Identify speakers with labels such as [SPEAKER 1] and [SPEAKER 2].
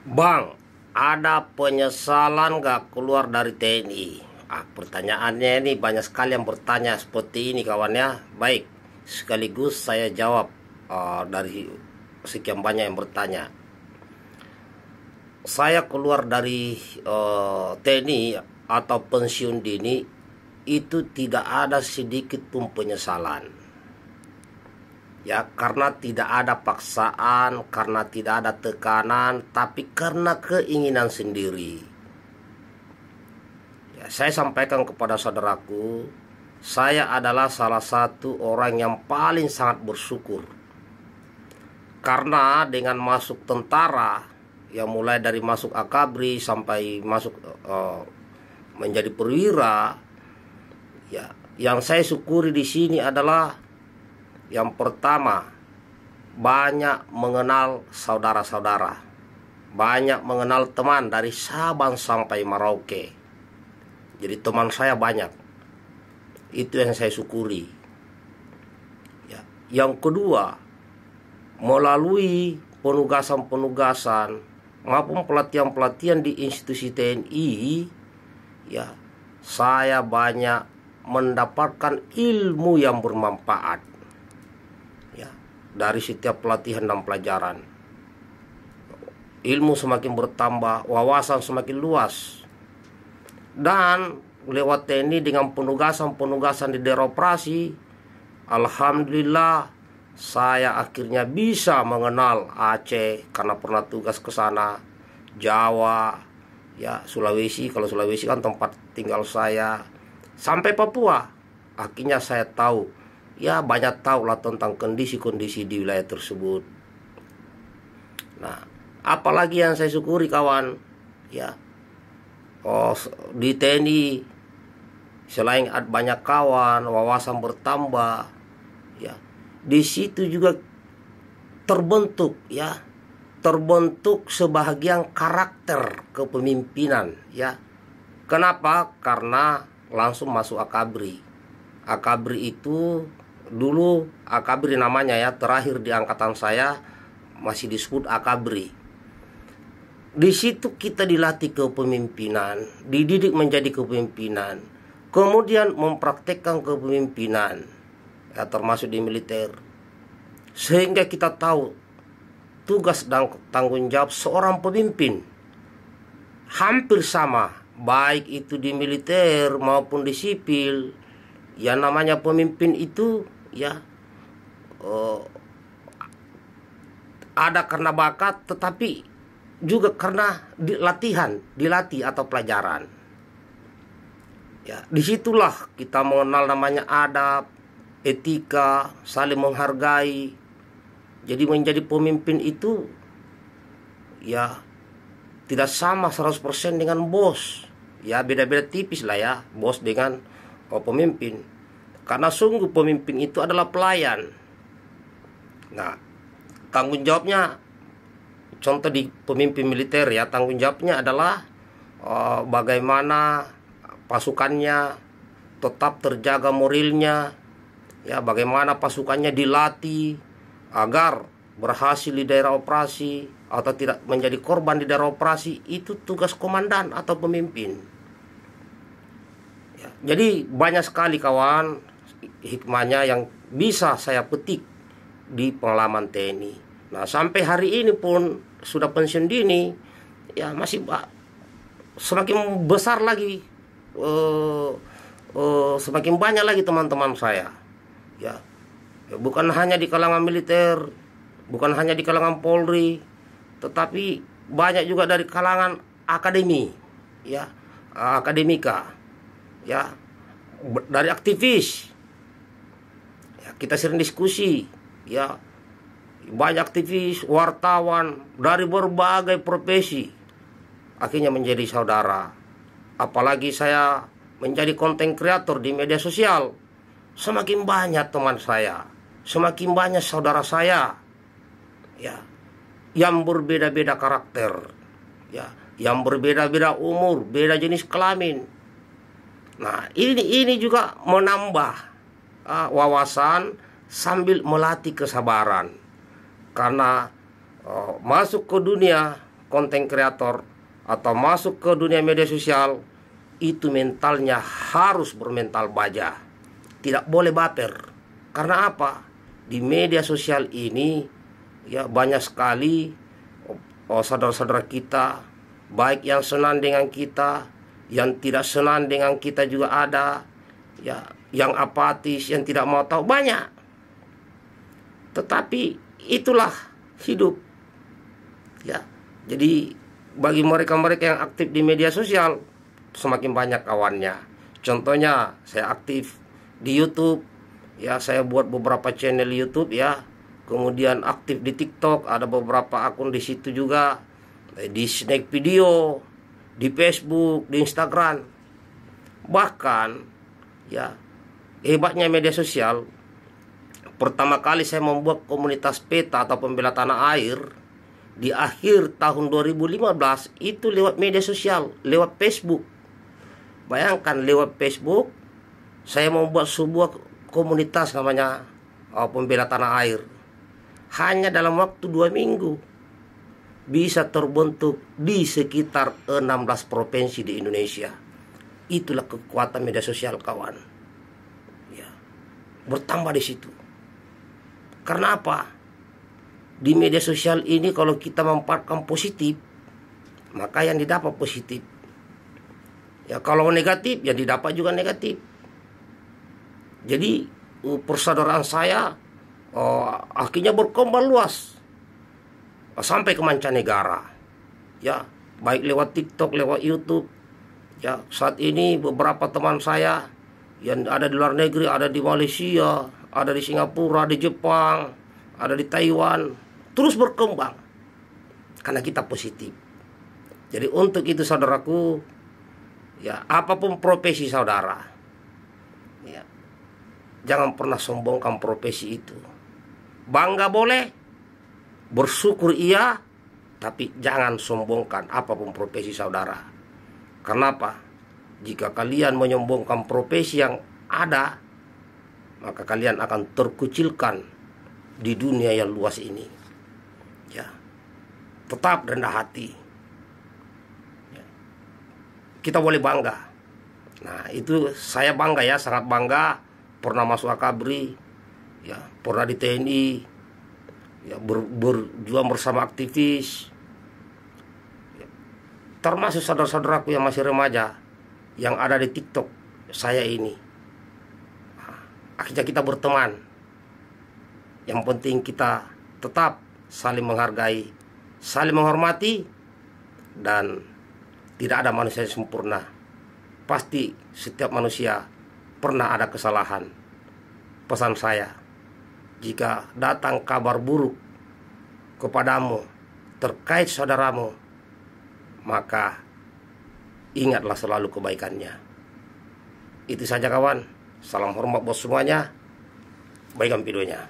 [SPEAKER 1] Bang, ada penyesalan gak keluar dari TNI? Pertanyaannya ini banyak sekali yang bertanya seperti ini kawannya. Baik, sekaligus saya jawab dari sekian banyak yang bertanya. Saya keluar dari TNI atau pensiun dini itu tidak ada sedikit pun penyesalan. Ya, karena tidak ada paksaan, karena tidak ada tekanan, tapi karena keinginan sendiri. Ya, saya sampaikan kepada saudaraku, saya adalah salah satu orang yang paling sangat bersyukur. Karena dengan masuk tentara, yang mulai dari masuk akabri sampai masuk menjadi perwira, ya, yang saya syukuri di sini adalah yang pertama, banyak mengenal saudara-saudara, banyak mengenal teman dari Sabang sampai Merauke. Jadi teman saya banyak. Itu yang saya syukuri. Ya. Yang kedua, melalui penugasan-penugasan maupun pelatihan-pelatihan di institusi TNI, ya, saya banyak mendapatkan ilmu yang bermanfaat. Dari setiap pelatihan dan pelajaran, ilmu semakin bertambah, wawasan semakin luas. Dan lewat TNI dengan penugasan-penugasan di daerah operasi, alhamdulillah saya akhirnya bisa mengenal Aceh karena pernah tugas ke sana, Jawa, ya, Sulawesi, kalau Sulawesi kan tempat tinggal saya, sampai Papua. Akhirnya saya tahu, ya, banyak tahu lah tentang kondisi-kondisi di wilayah tersebut. Nah, apalagi yang saya syukuri kawan, ya, di TNI selain banyak kawan, wawasan bertambah, ya, di situ juga terbentuk, ya, terbentuk sebahagian karakter kepemimpinan, ya. Kenapa? Karena langsung masuk akabri. Akabri itu dulu akabri namanya, ya, terakhir di angkatan saya masih disebut akabri. Di situ kita dilatih kepemimpinan, dididik menjadi kepemimpinan, kemudian mempraktekkan kepemimpinan, ya, termasuk di militer, sehingga kita tahu tugas dan tanggung jawab seorang pemimpin hampir sama, baik itu di militer maupun di sipil. Ya, namanya pemimpin itu, ya, ada karena bakat, tetapi juga karena dilatih atau pelajaran. Ya, disitulah kita mengenal namanya adab, etika, saling menghargai. Jadi menjadi pemimpin itu, ya, tidak sama 100% dengan bos. Ya, beda-beda tipis lah, ya, bos dengan pemimpin. Karena sungguh pemimpin itu adalah pelayan. Nah, tanggung jawabnya, contoh di pemimpin militer, ya, tanggung jawabnya adalah bagaimana pasukannya tetap terjaga moralnya, ya, bagaimana pasukannya dilatih agar berhasil di daerah operasi atau tidak menjadi korban di daerah operasi. Itu tugas komandan atau pemimpin. Ya, jadi banyak sekali kawan hikmahnya yang bisa saya petik di pengalaman TNI. Nah, sampai hari ini pun sudah pensiun dini, ya, masih semakin besar lagi, semakin banyak lagi teman-teman saya, ya, bukan hanya di kalangan militer, bukan hanya di kalangan Polri, tetapi banyak juga dari kalangan akademi, ya, akademika, ya, dari aktivis. Ya, kita sering diskusi, ya, banyak aktivis, wartawan dari berbagai profesi akhirnya menjadi saudara. Apalagi saya menjadi konten kreator di media sosial, semakin banyak teman saya, semakin banyak saudara saya, ya, yang berbeda-beda karakter, ya, yang berbeda-beda umur, beda jenis kelamin. Nah, ini juga menambah wawasan sambil melatih kesabaran. Karena masuk ke dunia konten kreator atau masuk ke dunia media sosial, itu mentalnya harus bermental baja. Tidak boleh baper. Karena apa? Di media sosial ini ya banyak sekali saudara-saudara kita, baik yang senang dengan kita, yang tidak senang dengan kita juga ada, ya, yang apatis, yang tidak mau tahu, banyak. Tetapi itulah hidup. Ya. Jadi bagi mereka-mereka yang aktif di media sosial, semakin banyak kawannya. Contohnya saya aktif di YouTube, ya, saya buat beberapa channel YouTube, ya. Kemudian aktif di TikTok, ada beberapa akun di situ juga, di Snack Video, di Facebook, di Instagram. Bahkan ya, hebatnya media sosial, pertama kali saya membuat komunitas peta atau pembela tanah air di akhir tahun 2015 itu lewat media sosial, lewat Facebook. Bayangkan, lewat Facebook saya membuat sebuah komunitas namanya pembela tanah air. Hanya dalam waktu 2 minggu bisa terbentuk di sekitar 16 provinsi di Indonesia. Itulah kekuatan media sosial, kawan. Ya, bertambah di situ. Karena apa? Di media sosial ini kalau kita memanfaatkan positif, maka yang didapat positif. Ya, kalau negatif, yang didapat juga negatif. Jadi persaudaraan saya akhirnya berkembang luas sampai ke mancanegara. Ya, baik lewat TikTok, lewat YouTube. Ya, saat ini beberapa teman saya yang ada di luar negeri, ada di Malaysia, ada di Singapura, di Jepang, ada di Taiwan, terus berkembang karena kita positif. Jadi untuk itu saudaraku, ya, apapun profesi saudara, ya, jangan pernah sombongkan profesi itu. Bangga boleh, bersyukur iya, tapi jangan sombongkan apapun profesi saudara. Kenapa? Jika kalian menyombongkan profesi yang ada, maka kalian akan terkucilkan di dunia yang luas ini. Ya, tetap rendah hati. Ya. Kita boleh bangga. Nah, itu saya bangga, ya, sangat bangga. Pernah masuk Akabri, ya, pernah di TNI, ya, berjuang bersama aktivis, ya, termasuk saudara-saudaraku yang masih remaja yang ada di TikTok saya ini. Nah, akhirnya kita berteman. Yang penting kita tetap saling menghargai, saling menghormati, dan tidak ada manusia yang sempurna. Pasti setiap manusia pernah ada kesalahan. Pesan saya, jika datang kabar buruk kepadamu terkait saudaramu, maka ingatlah selalu kebaikannya. Itu saja, kawan. Salam hormat buat semuanya. Baikkan videonya.